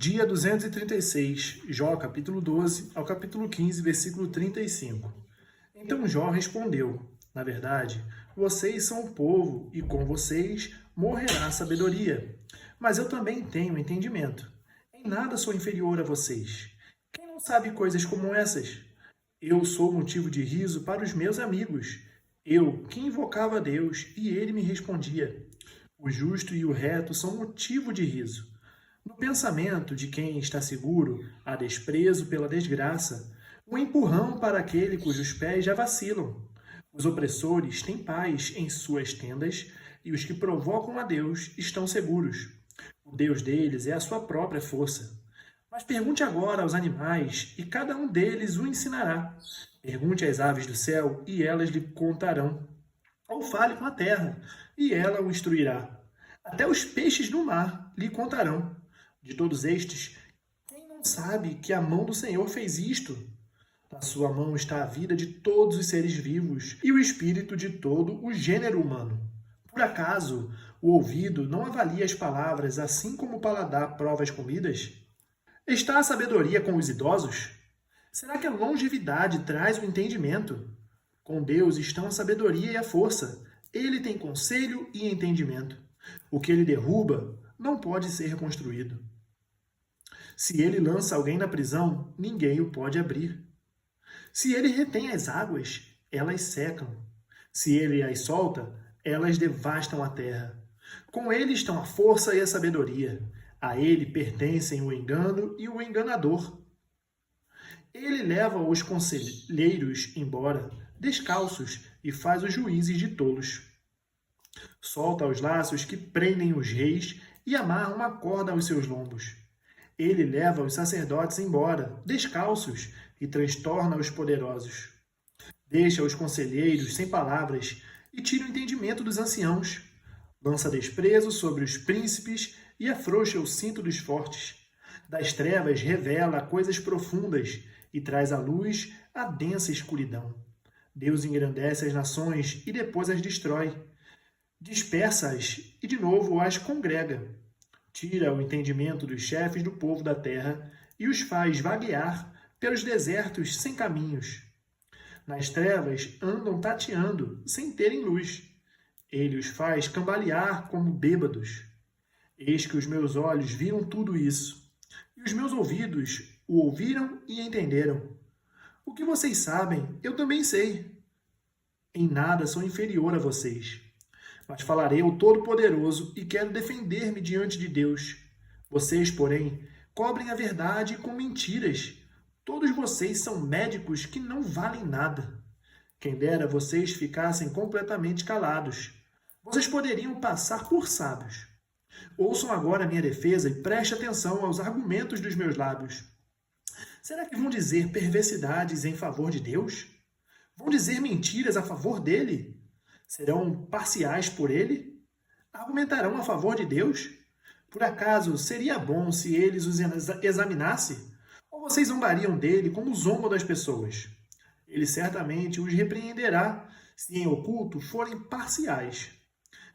Dia 236, Jó, capítulo 12, ao capítulo 15, versículo 35. Então Jó respondeu: Na verdade, vocês são o povo, e com vocês morrerá a sabedoria. Mas eu também tenho entendimento. Em nada sou inferior a vocês. Quem não sabe coisas como essas? Eu sou motivo de riso para os meus amigos. Eu, que invocava a Deus, e ele me respondia. O justo e o reto são motivo de riso. No pensamento de quem está seguro, há desprezo pela desgraça, um empurrão para aquele cujos pés já vacilam. Os opressores têm paz em suas tendas, e os que provocam a Deus estão seguros. O Deus deles é a sua própria força. Mas pergunte agora aos animais, e cada um deles o ensinará. Pergunte às aves do céu, e elas lhe contarão. Ou fale com a terra, e ela o instruirá. Até os peixes do mar lhe contarão. De todos estes, quem não sabe que a mão do Senhor fez isto? Na sua mão está a vida de todos os seres vivos e o espírito de todo o gênero humano. Por acaso, o ouvido não avalia as palavras assim como o paladar prova as comidas? Está a sabedoria com os idosos? Será que a longevidade traz o entendimento? Com Deus estão a sabedoria e a força. Ele tem conselho e entendimento. O que ele derruba não pode ser reconstruído. Se ele lança alguém na prisão, ninguém o pode abrir. Se ele retém as águas, elas secam. Se ele as solta, elas devastam a terra. Com ele estão a força e a sabedoria. A ele pertencem o engano e o enganador. Ele leva os conselheiros embora, descalços, e faz os juízes de tolos. Solta os laços que prendem os reis e amarra uma corda aos seus lombos. Ele leva os sacerdotes embora, descalços, e transtorna os poderosos. Deixa os conselheiros sem palavras e tira o entendimento dos anciãos. Lança desprezo sobre os príncipes e afrouxa o cinto dos fortes. Das trevas revela coisas profundas e traz à luz a densa escuridão. Deus engrandece as nações e depois as destrói. Dispersa-as e de novo as congrega. Tira o entendimento dos chefes do povo da terra e os faz vaguear pelos desertos sem caminhos. Nas trevas andam tateando, sem terem luz. Ele os faz cambalear como bêbados. Eis que os meus olhos viram tudo isso, e os meus ouvidos o ouviram e entenderam. O que vocês sabem, eu também sei. Em nada sou inferior a vocês. Mas falarei ao Todo-Poderoso e quero defender-me diante de Deus. Vocês, porém, cobrem a verdade com mentiras. Todos vocês são médicos que não valem nada. Quem dera vocês ficassem completamente calados. Vocês poderiam passar por sábios. Ouçam agora a minha defesa e prestem atenção aos argumentos dos meus lábios. Será que vão dizer perversidades em favor de Deus? Vão dizer mentiras a favor dele? Serão parciais por ele? Argumentarão a favor de Deus? Por acaso seria bom se eles os examinassem? Ou vocês zombariam dele como zombam das pessoas? Ele certamente os repreenderá se em oculto forem parciais.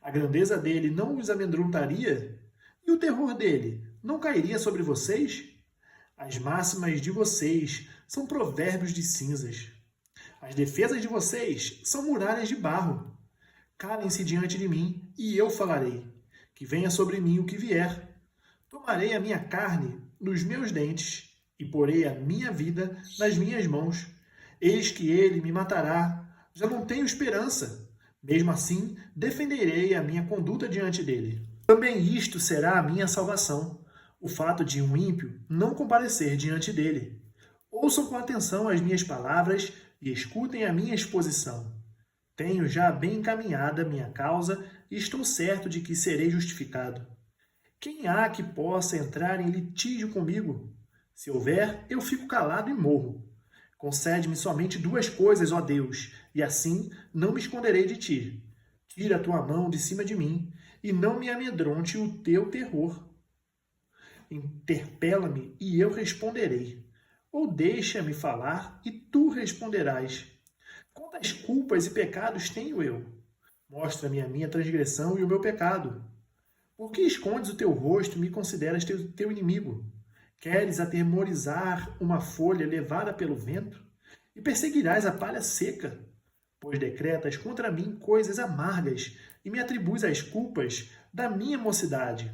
A grandeza dele não os amedrontaria? E o terror dele não cairia sobre vocês? As máximas de vocês são provérbios de cinzas. As defesas de vocês são muralhas de barro. Calem-se diante de mim, e eu falarei. Que venha sobre mim o que vier. Tomarei a minha carne nos meus dentes, e porei a minha vida nas minhas mãos. Eis que ele me matará. Já não tenho esperança. Mesmo assim, defenderei a minha conduta diante dele. Também isto será a minha salvação, o fato de um ímpio não comparecer diante dele. Ouçam com atenção as minhas palavras e escutem a minha exposição. Tenho já bem encaminhada minha causa e estou certo de que serei justificado. Quem há que possa entrar em litígio comigo? Se houver, eu fico calado e morro. Concede-me somente duas coisas, ó Deus, e assim não me esconderei de ti. Tira a tua mão de cima de mim, e não me amedronte o teu terror. Interpela-me, e eu responderei. Ou deixa-me falar, e tu responderás. Quantas culpas e pecados tenho eu? Mostra-me a minha transgressão e o meu pecado. Por que escondes o teu rosto e me consideras teu inimigo? Queres atemorizar uma folha levada pelo vento? E perseguirás a palha seca? Pois decretas contra mim coisas amargas e me atribuis as culpas da minha mocidade.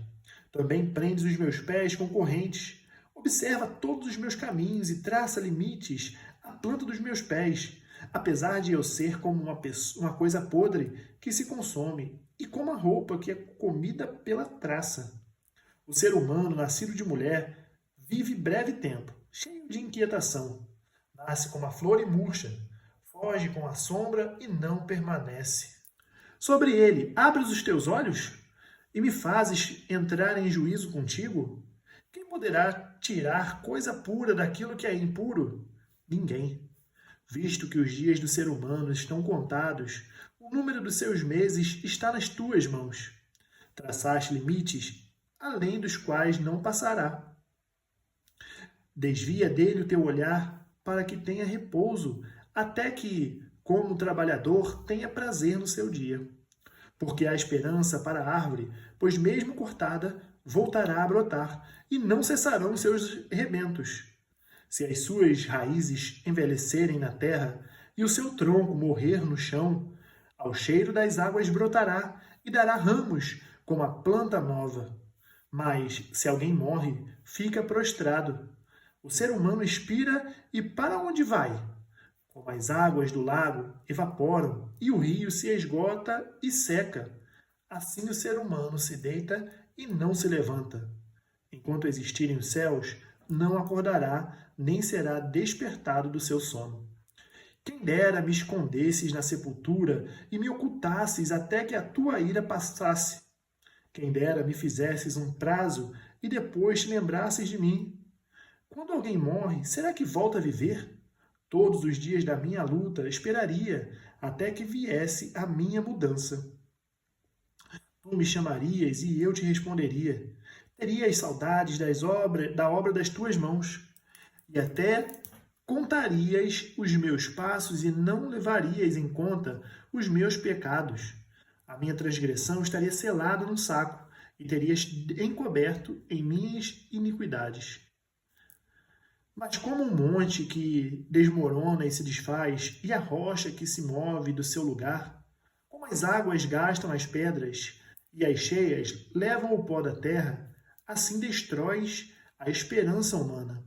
Também prendes os meus pés com correntes. Observa todos os meus caminhos e traça limites à planta dos meus pés, apesar de eu ser como uma coisa podre que se consome e como a roupa que é comida pela traça. O ser humano, nascido de mulher, vive breve tempo, cheio de inquietação. Nasce como a flor e murcha, foge com a sombra e não permanece. Sobre ele, abres os teus olhos e me fazes entrar em juízo contigo? Quem poderá tirar coisa pura daquilo que é impuro? Ninguém. Visto que os dias do ser humano estão contados, o número dos seus meses está nas tuas mãos. Traçaste limites além dos quais não passará. Desvia dele o teu olhar para que tenha repouso, até que, como trabalhador, tenha prazer no seu dia. Porque há esperança para a árvore, pois mesmo cortada, voltará a brotar, e não cessarão seus rebentos. Se as suas raízes envelhecerem na terra, e o seu tronco morrer no chão, ao cheiro das águas brotará, e dará ramos como a planta nova. Mas, se alguém morre, fica prostrado. O ser humano expira e para onde vai? Como as águas do lago evaporam e o rio se esgota e seca, assim o ser humano se deita e não se levanta. Enquanto existirem os céus, não acordará, nem será despertado do seu sono. Quem dera me escondesses na sepultura e me ocultasses até que a tua ira passasse. Quem dera me fizesses um prazo e depois te lembrasses de mim. Quando alguém morre, será que volta a viver? Todos os dias da minha luta esperaria até que viesse a minha mudança. Tu me chamarias e eu te responderia. Terias saudades da obra das tuas mãos. E até contarias os meus passos e não levarias em conta os meus pecados. A minha transgressão estaria selada num saco e terias encoberto em minhas iniquidades. Mas como um monte que desmorona e se desfaz, e a rocha que se move do seu lugar, como as águas gastam as pedras e as cheias levam o pó da terra, assim destróis a esperança humana.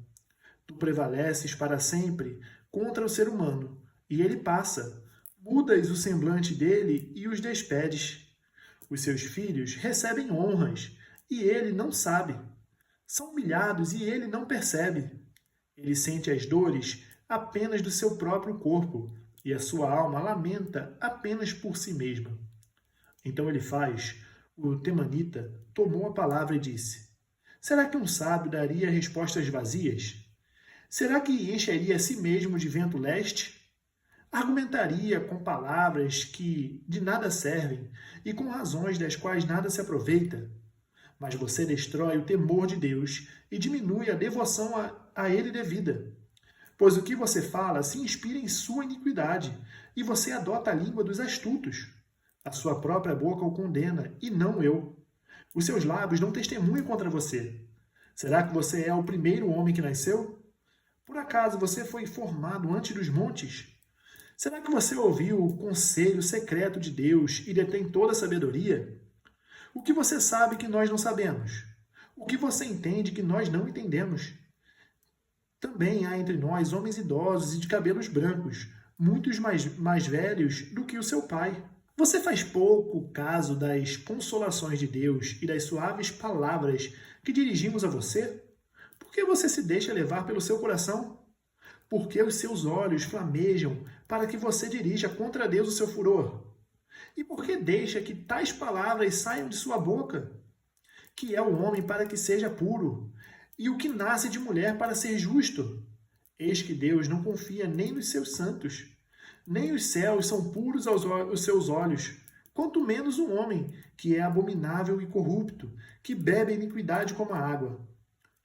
Tu prevaleces para sempre contra o ser humano, e ele passa. Mudas o semblante dele e os despedes. Os seus filhos recebem honras, e ele não sabe. São humilhados e ele não percebe. Ele sente as dores apenas do seu próprio corpo, e a sua alma lamenta apenas por si mesma. Então o temanita, tomou a palavra e disse: será que um sábio daria respostas vazias? Será que encheria a si mesmo de vento leste? Argumentaria com palavras que de nada servem e com razões das quais nada se aproveita. Mas você destrói o temor de Deus e diminui a devoção a ele devida. Pois o que você fala se inspira em sua iniquidade, e você adota a língua dos astutos. A sua própria boca o condena, e não eu. Os seus lábios não testemunham contra você. Será que você é o primeiro homem que nasceu? Por acaso você foi formado antes dos montes? Será que você ouviu o conselho secreto de Deus e detém toda a sabedoria? O que você sabe que nós não sabemos? O que você entende que nós não entendemos? Também há entre nós homens idosos e de cabelos brancos, muitos mais velhos do que o seu pai. Você faz pouco caso das consolações de Deus e das suaves palavras que dirigimos a você? Por que você se deixa levar pelo seu coração? Por que os seus olhos flamejam para que você dirija contra Deus o seu furor? E por que deixa que tais palavras saiam de sua boca? Que é o homem para que seja puro, e o que nasce de mulher para ser justo? Eis que Deus não confia nem nos seus santos, nem os céus são puros aos seus olhos, quanto menos o homem, que é abominável e corrupto, que bebe a iniquidade como a água.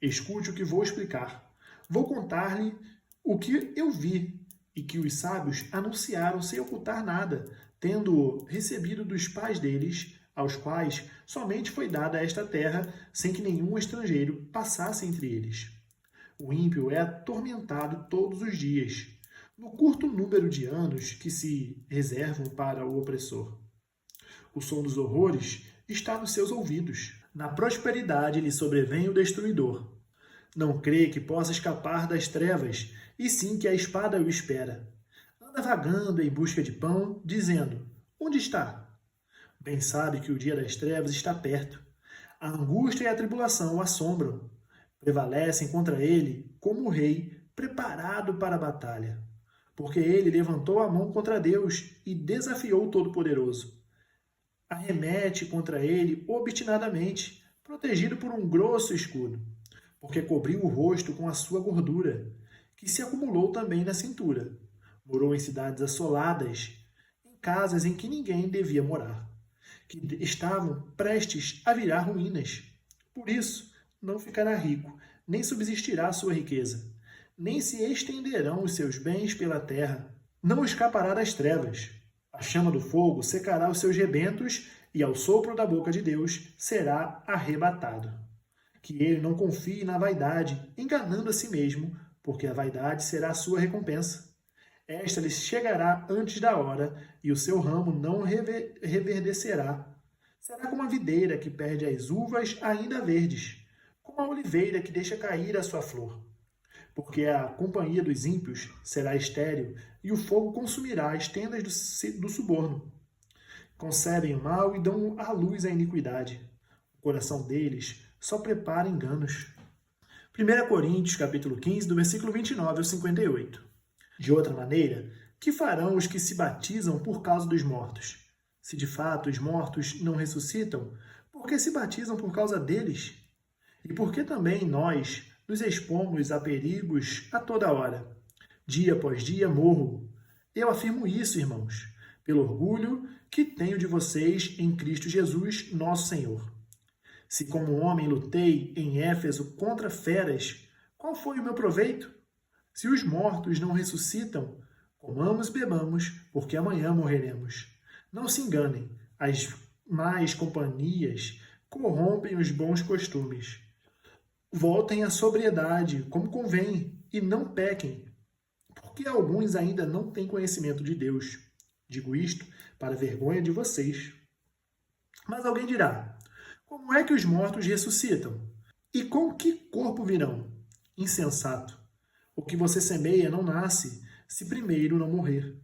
Escute o que vou explicar. Vou contar-lhe o que eu vi, e que os sábios anunciaram sem ocultar nada, tendo recebido dos pais deles, aos quais somente foi dada esta terra, sem que nenhum estrangeiro passasse entre eles. O ímpio é atormentado todos os dias, no curto número de anos que se reservam para o opressor. O som dos horrores está nos seus ouvidos. Na prosperidade lhe sobrevém o destruidor. Não crê que possa escapar das trevas, e sim que a espada o espera. Anda vagando em busca de pão, dizendo: onde está? Bem sabe que o dia das trevas está perto. A angústia e a tribulação o assombram. Prevalecem contra ele como o rei preparado para a batalha. Porque ele levantou a mão contra Deus e desafiou o Todo-Poderoso. Arremete contra ele obstinadamente, protegido por um grosso escudo, porque cobriu o rosto com a sua gordura, que se acumulou também na cintura. Morou em cidades assoladas, em casas em que ninguém devia morar, que estavam prestes a virar ruínas. Por isso, não ficará rico, nem subsistirá a sua riqueza, nem se estenderão os seus bens pela terra. Não escapará das trevas. A chama do fogo secará os seus rebentos, e ao sopro da boca de Deus será arrebatado. Que ele não confie na vaidade, enganando a si mesmo, porque a vaidade será a sua recompensa. Esta lhe chegará antes da hora, e o seu ramo não reverdecerá. Será como a videira que perde as uvas ainda verdes, como a oliveira que deixa cair a sua flor. Porque a companhia dos ímpios será estéril, e o fogo consumirá as tendas do suborno. Concebem o mal e dão à luz a iniquidade. O coração deles só prepara enganos. 1 Coríntios, capítulo 15, do versículo 29 ao 58. De outra maneira, que farão os que se batizam por causa dos mortos? Se de fato os mortos não ressuscitam, por que se batizam por causa deles? E por que também nós nos expomos a perigos a toda hora? Dia após dia morro. Eu afirmo isso, irmãos, pelo orgulho que tenho de vocês em Cristo Jesus, nosso Senhor. Se como homem lutei em Éfeso contra feras, qual foi o meu proveito? Se os mortos não ressuscitam, comamos e bebamos, porque amanhã morreremos. Não se enganem, as más companhias corrompem os bons costumes. Voltem à sobriedade, como convém, e não pequem, porque alguns ainda não têm conhecimento de Deus. Digo isto para vergonha de vocês. Mas alguém dirá: como é que os mortos ressuscitam? E com que corpo virão? Insensato! O que você semeia não nasce, se primeiro não morrer.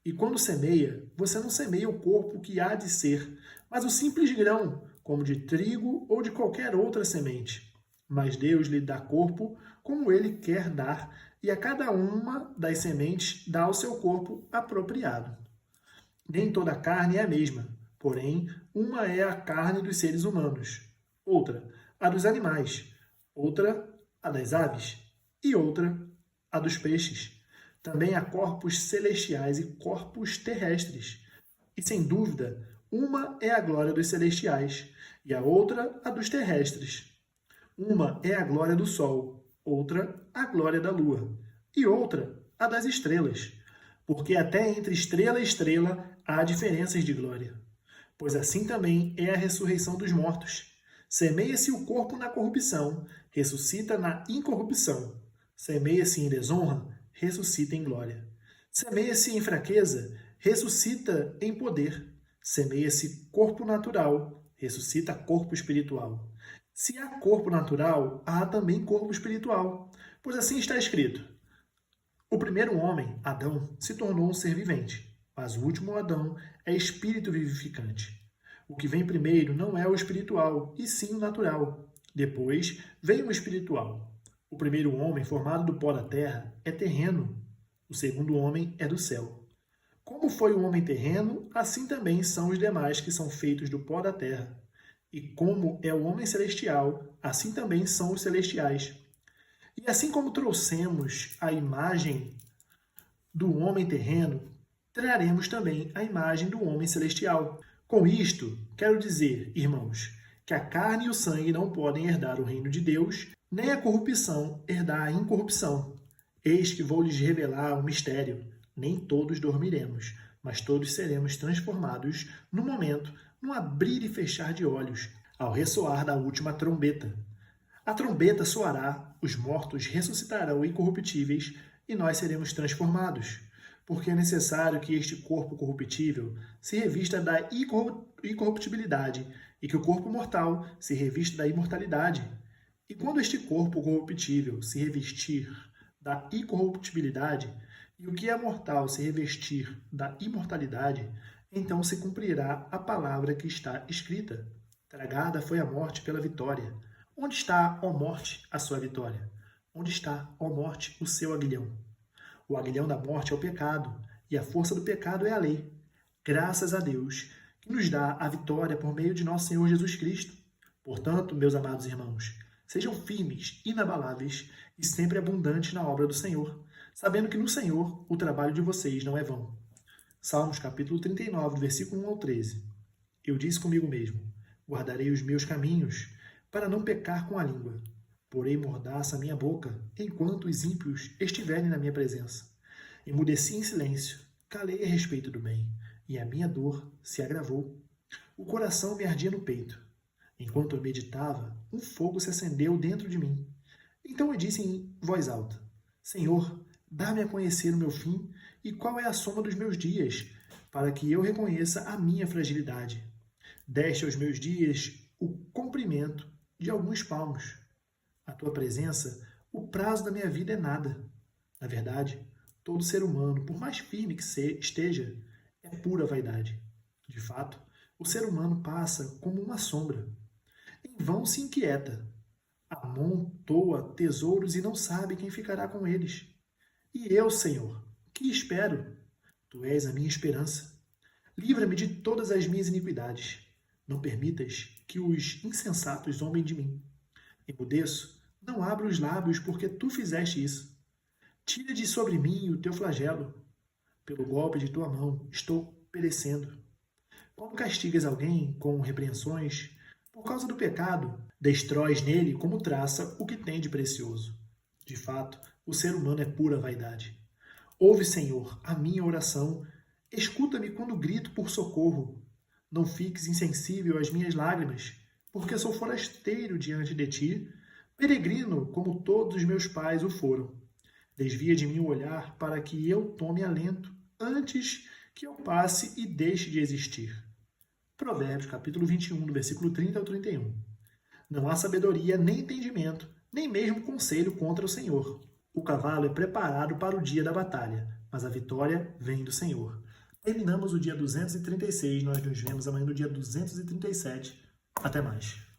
E quando semeia, você não semeia o corpo que há de ser, mas o simples grão, como de trigo ou de qualquer outra semente. Mas Deus lhe dá corpo como ele quer dar, e a cada uma das sementes dá ao seu corpo apropriado. Nem toda a carne é a mesma, porém, uma é a carne dos seres humanos, outra a dos animais, outra a das aves, e outra a dos peixes. Também há corpos celestiais e corpos terrestres. E, sem dúvida, uma é a glória dos celestiais, e a outra a dos terrestres. Uma é a glória do sol, outra a glória da lua, e outra a das estrelas. Porque até entre estrela e estrela há diferenças de glória. Pois assim também é a ressurreição dos mortos. Semeia-se o corpo na corrupção, ressuscita na incorrupção. Semeia-se em desonra, ressuscita em glória. Semeia-se em fraqueza, ressuscita em poder. Semeia-se corpo natural, ressuscita corpo espiritual. Se há corpo natural, há também corpo espiritual. Pois assim está escrito: o primeiro homem, Adão, se tornou um ser vivente, mas o último Adão é espírito vivificante. O que vem primeiro não é o espiritual, e sim o natural. Depois vem o espiritual. O primeiro homem, formado do pó da terra, é terreno. O segundo homem é do céu. Como foi o homem terreno, assim também são os demais que são feitos do pó da terra. E como é o homem celestial, assim também são os celestiais. E assim como trouxemos a imagem do homem terreno, traremos também a imagem do homem celestial. Com isto, quero dizer, irmãos, que a carne e o sangue não podem herdar o reino de Deus, nem a corrupção herdar a incorrupção. Eis que vou lhes revelar um mistério. Nem todos dormiremos, mas todos seremos transformados no momento, no abrir e fechar de olhos, ao ressoar da última trombeta. A trombeta soará, os mortos ressuscitarão incorruptíveis e nós seremos transformados, porque é necessário que este corpo corruptível se revista da incorruptibilidade e que o corpo mortal se revista da imortalidade. E quando este corpo corruptível se revestir da incorruptibilidade e o que é mortal se revestir da imortalidade, então se cumprirá a palavra que está escrita. Tragada foi a morte pela vitória. Onde está, ó morte, a sua vitória? Onde está, ó morte, o seu aguilhão? O aguilhão da morte é o pecado, e a força do pecado é a lei. Graças a Deus, que nos dá a vitória por meio de nosso Senhor Jesus Cristo. Portanto, meus amados irmãos, sejam firmes, inabaláveis e sempre abundantes na obra do Senhor, sabendo que no Senhor o trabalho de vocês não é vão. Salmos capítulo 39, versículo 1 ao 13. Eu disse comigo mesmo, guardarei os meus caminhos, para não pecar com a língua. Porei mordaça a minha boca, enquanto os ímpios estiverem na minha presença. Emudeci em silêncio, calei a respeito do bem, e a minha dor se agravou. O coração me ardia no peito. Enquanto eu meditava, um fogo se acendeu dentro de mim. Então eu disse em voz alta, Senhor, dá-me a conhecer o meu fim e qual é a soma dos meus dias, para que eu reconheça a minha fragilidade. Deste aos meus dias o comprimento de alguns palmos. A tua presença, o prazo da minha vida é nada. Na verdade, todo ser humano, por mais firme que esteja, é pura vaidade. De fato, o ser humano passa como uma sombra. Em vão se inquieta. Amontoa tesouros e não sabe quem ficará com eles. E eu, Senhor, que espero? Tu és a minha esperança. Livra-me de todas as minhas iniquidades. Não permitas que os insensatos zombem de mim. Emudeço, não abro os lábios porque tu fizeste isso. Tira de sobre mim o teu flagelo. Pelo golpe de tua mão estou perecendo. Quando castigas alguém com repreensões, por causa do pecado, destróis nele como traça o que tem de precioso. De fato, o ser humano é pura vaidade. Ouve, Senhor, a minha oração. Escuta-me quando grito por socorro. Não fiques insensível às minhas lágrimas, porque sou forasteiro diante de ti, peregrino como todos os meus pais o foram. Desvia de mim o olhar para que eu tome alento antes que eu passe e deixe de existir. Provérbios, capítulo 21, do versículo 30 ao 31. Não há sabedoria nem entendimento, nem mesmo conselho contra o Senhor. O cavalo é preparado para o dia da batalha, mas a vitória vem do Senhor. Terminamos o dia 236, nós nos vemos amanhã no dia 237. Até mais.